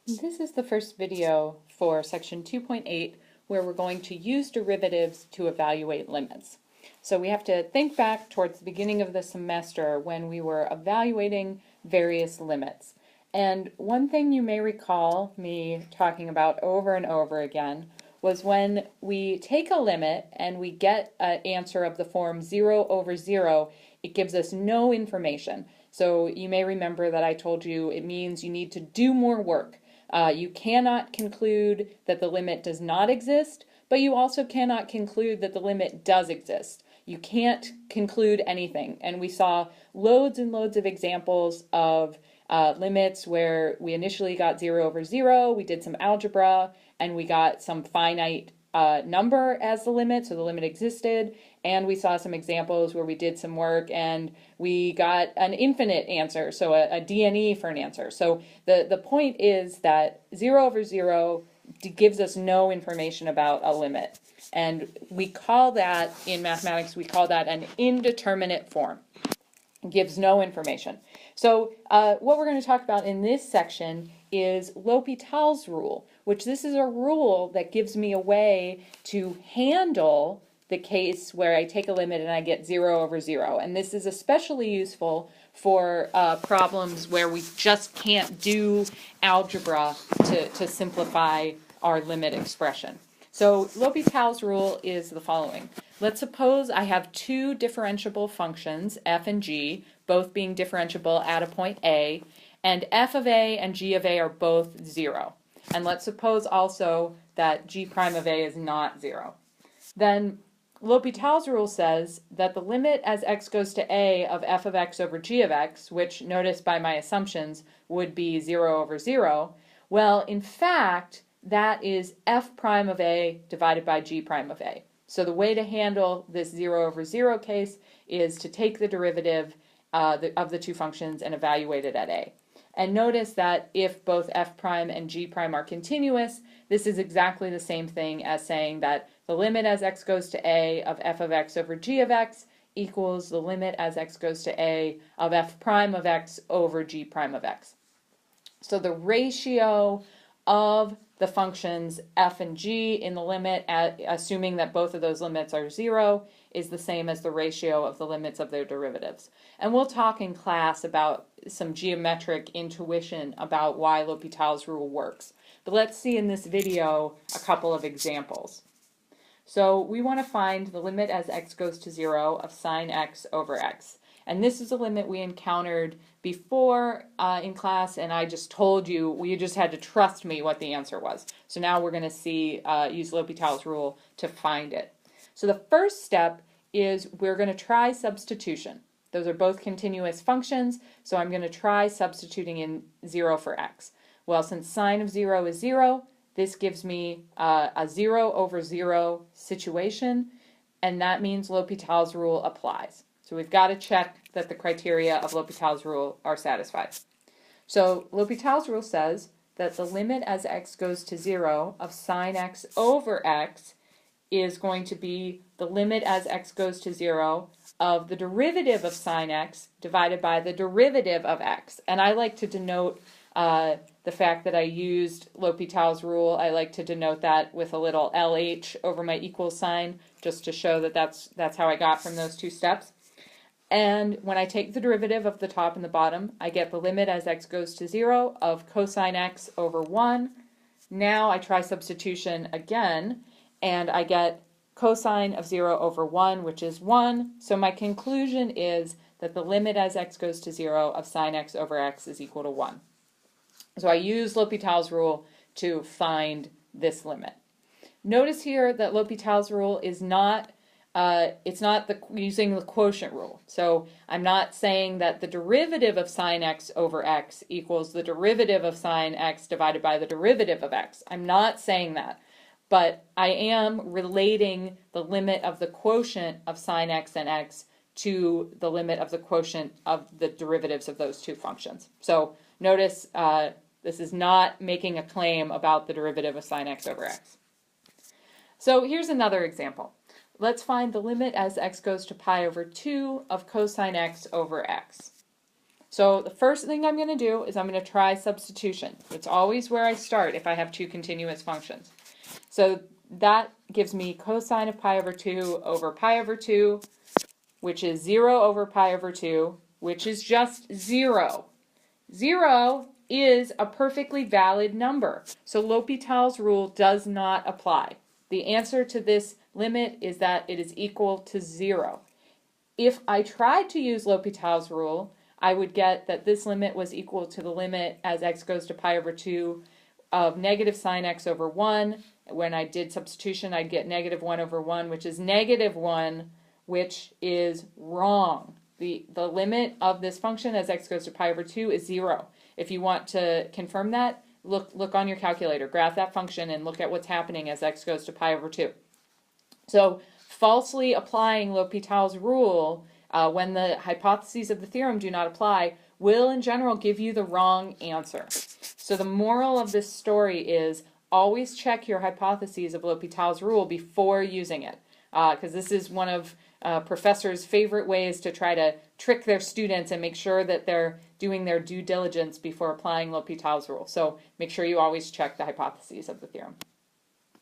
This is the first video for section 2.8 where we're going to use derivatives to evaluate limits. So we have to think back towards the beginning of the semester when we were evaluating various limits. And one thing you may recall me talking about over and over again was when we take a limit and we get an answer of the form 0 over 0, it gives us no information. So you may remember that I told you it means you need to do more work. You cannot conclude that the limit does not exist, but you also cannot conclude that the limit does exist. You can't conclude anything. And we saw loads and loads of examples of limits where we initially got 0 over 0, we did some algebra, and we got some finite number as the limit, so the limit existed, and we saw some examples where we did some work and we got an infinite answer, so a DNE for an answer. So the point is that 0 over 0 gives us no information about a limit, and we call that, in mathematics, we call that an indeterminate form. It gives no information. So what we're going to talk about in this section is L'Hopital's rule, which this is a rule that gives me a way to handle the case where I take a limit and I get 0 over 0. And this is especially useful for problems where we just can't do algebra to simplify our limit expression. So L'Hopital's rule is the following. Let's suppose I have two differentiable functions, f and g, both being differentiable at a point A, and f of a and g of a are both 0. And let's suppose also that g prime of a is not 0. Then L'Hopital's rule says that the limit as x goes to a of f of x over g of x, which notice by my assumptions would be 0 over 0, well, in fact, that is f prime of a divided by g prime of a. So the way to handle this 0 over 0 case is to take the derivative of the two functions and evaluate it at a. And notice that if both f prime and g prime are continuous, this is exactly the same thing as saying that the limit as x goes to a of f of x over g of x equals the limit as x goes to a of f prime of x over g prime of x. So the ratio of the functions f and g in the limit, assuming that both of those limits are 0, is the same as the ratio of the limits of their derivatives. And we'll talk in class about some geometric intuition about why L'Hopital's rule works. But let's see in this video a couple of examples. So we want to find the limit as x goes to 0 of sine x over x. And this is a limit we encountered before in class, and I just told you, you just had to trust me what the answer was. So now we're going to see, use L'Hopital's rule to find it. So the first step is we're going to try substitution. Those are both continuous functions, so I'm going to try substituting in 0 for x. Well, since sine of 0 is 0, this gives me a 0 over 0 situation, and that means L'Hopital's rule applies. So we've got to check that the criteria of L'Hopital's rule are satisfied. So L'Hopital's rule says that the limit as x goes to 0 of sine x over x is going to be the limit as x goes to 0 of the derivative of sine x divided by the derivative of x. And I like to denote the fact that I used L'Hopital's rule, I like to denote that with a little LH over my equal sign, just to show that that's how I got from those two steps. And when I take the derivative of the top and the bottom, I get the limit as x goes to 0 of cosine x over 1. Now I try substitution again, and I get cosine of 0 over 1, which is 1. So my conclusion is that the limit as x goes to 0 of sine x over x is equal to 1. So I use L'Hopital's rule to find this limit. Notice here that L'Hopital's rule is not using the quotient rule. So I'm not saying that the derivative of sine x over x equals the derivative of sine x divided by the derivative of x. I'm not saying that. But I am relating the limit of the quotient of sine x and x to the limit of the quotient of the derivatives of those two functions. So notice this is not making a claim about the derivative of sine x over x. So here's another example. Let's find the limit as x goes to pi over 2 of cosine x over x. So the first thing I'm going to do is I'm going to try substitution. It's always where I start if I have two continuous functions. So that gives me cosine of pi over 2 over pi over 2, which is 0 over pi over 2, which is just 0. 0 is a perfectly valid number, so L'Hopital's rule does not apply. The answer to this limit is that it is equal to 0. If I tried to use L'Hopital's rule, I would get that this limit was equal to the limit as x goes to pi over 2 of negative sine x over 1. When I did substitution, I'd get negative 1 over 1, which is negative 1, which is wrong. The limit of this function as x goes to pi over 2 is 0. If you want to confirm that, look on your calculator, graph that function, and look at what's happening as x goes to pi over 2. So falsely applying L'Hopital's rule when the hypotheses of the theorem do not apply will in general give you the wrong answer. So the moral of this story is always check your hypotheses of L'Hopital's rule before using it, because this is one of professors' favorite ways to try to trick their students and make sure that they're doing their due diligence before applying L'Hopital's rule. So make sure you always check the hypotheses of the theorem.